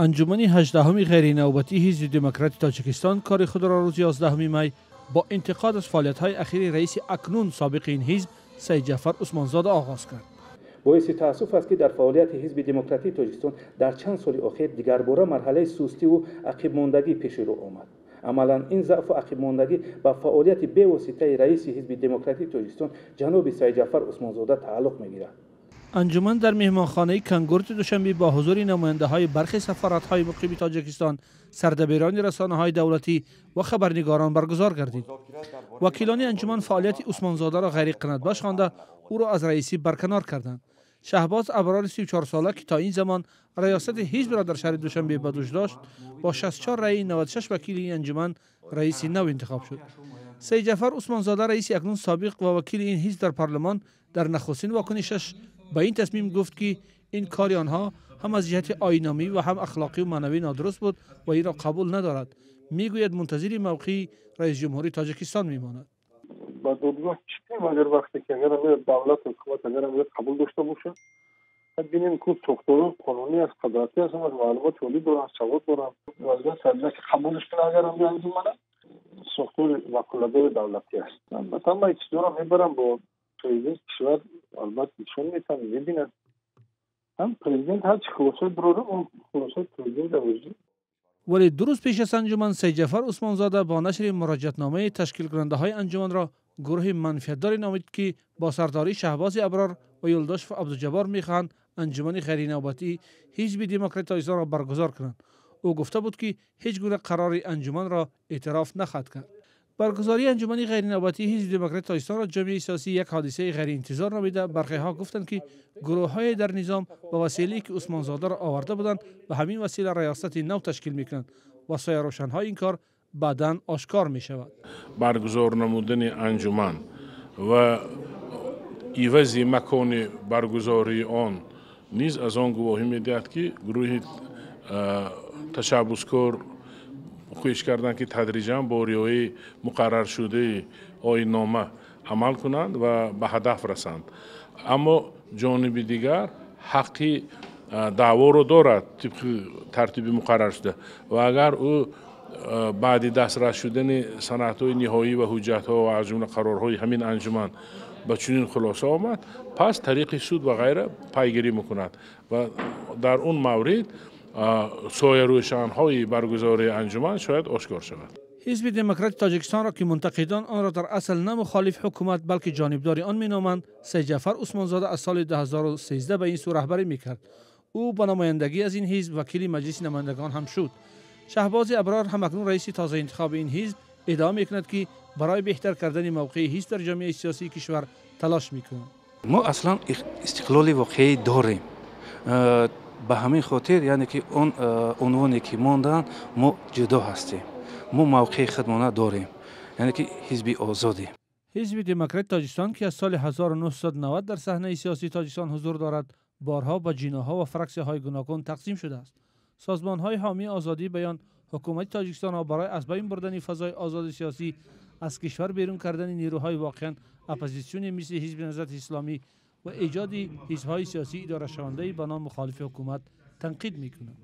انجمن 18 غیرنوبتی حزب دموکرات تاجیکستان کار خود را روز 11 می با انتقاد از فعالیت‌های اخیر رئیس اکنون سابق این حزب سید جعفر عثمانزاده آغاز کرد. باعث تأسف است که در فعالیت حزب دموکراتی تاجیکستان در چند سال اخیر دیگرباره مرحله سستی و عقب ماندگی پیش رو آمد. عملاً این ضعف و عقب ماندگی با فعالیت بی‌واسطه رئیس حزب دموکراتی تاجیکستان جناب سید جعفر عثمانزاده تعلق می‌گیرد. انجمن در مهمانخانه کنگورت دوشنبه با حضور نماینده‌های برخی سفارت‌های مقیم تاجیکستان، سردبیران رسانه‌های دولتی و خبرنگاران برگزار گردید. وکیلان انجمن فعالیت عثمانزاده را غیر قناعت‌بخش خوانده او را از رئیسی برکنار کردند. شهباز ابرار 34 ساله که تا این زمان ریاست حزب را در شهر دوشنبه به دوش داشت، با 64 رأی 96 وکیل این انجمن رئیس نو انتخاب شد. سید جعفر عثمانزاده رئیس اکنون سابق و وکیل این حزب در پارلمان در نخستین واکنشش با این تصمیم گفت که این کار آنها هم از جهت آیین‌نامه‌ای و هم اخلاقی و معنوی نادرست بود و این را قبول ندارد. میگوید منتظر موقع رئیس جمهوری تاجیکستان میماند. با دادگاه چیزی اگر وقتی که اگر دولت و حکومت اگر قبول داشته باشه، ببینیم که دکتران قانونی از قدرتی هستند، از معلومات ولی دارن، سواد دارن، وضعیت سرجه که قبولش کنه اگر هم انجمن ساختار وکالت‌های دولتی است. مثلا من چیزا رو میبرم با پرزیدنت کشور، البته ایشون میتونن ببینن هم پرزیدنت هر چی خلاصه براره اون خلاصه پرزیدنت وجود. ولی دو روز پیش از انجمن سید جعفر عثمانزاده با نشر مراجعتنامه تشکیل کننده های انجمن را گروه منفیت‌دار نامید که با سرداری شهباز ابرار و یلداش عبدالجبار میخواهند انجمن غیرنوبتی حزب دموکرات تاجیکستان را برگزار کنند. او گفته بود که هیچ گونه قرار انجمن را اعتراف نخواهد کرد. برگزاری انجمن غیرنوبتی حزب دموکرات تاجیکستان را جامعه سیاسی یک حادثه غیر انتظار نامیده. برخی ها گفتند که گروه‌های در نظام با وسیله‌ای که عثمانزاده را آورده بودند و همین وسیله ریاست نو تشکیل می‌کنند و سایه روشن‌های این کار بعداً آشکار می‌شود. برگزار نمودن انجمن و عوض مکان برگزاری آن نیز از آن گواهی می‌دهد که گروه تشبثکار کوشش کردند که تدریجاً با رعایت مقرر شده آیین‌نامه عمل کنند و به هدف رسند. اما جانب دیگر حقی دعوا را دارد طبق ترتیب مقرر شده و اگر او بعد دسترس شدن سندهای نهایی و حجت‌ها و از جمله قرارهای همین انجمن به چنین خلاصه آمد، پس طریق سود و غیره پیگیری میکند و در اون مورد سایه روشن‌های برگزاری انجمن شاید آشکار شود. حزب دموکرات تاجیکستان را که منتقدان آن را در اصل نه مخالف حکومت بلکه جانبدار آن مینامند، سید جعفر عثمانزاده از سال 2013 به این سو رهبری میکرد. او با نمایندگی از این حزب وکیل مجلس نمایندگان هم شد. شهباز ابرار هم اکنون رئیس تازه انتخاب این حزب ادعا میکند که برای بهتر کردن موقع حزب در جامعه سیاسی کشور تلاش میکنند. ما اصلا استقلال واقعی داریم. به همین خاطر یعنی که اون عنوانی که ماندن ما جدا هستیم. ما موقع خودمانه داریم. یعنی که حزب آزادی. حزب دموکرات تاجیکستان که از سال 1990 در صحنه سیاسی تاجیکستان حضور دارد، بارها با جیناها و فرکسی‌های گوناگون تقسیم شده است. سازمان‌های حامی آزادی بیان حکومت تاجیکستان را برای از بین بردن فضای آزاد سیاسی از کشور بیرون کردن نیروهای واقعاً اپوزیسیون مثل حزب نهضت اسلامی و ایجاد حزب‌های سیاسی اداره شونده به نام مخالف حکومت تنقید می‌کنند.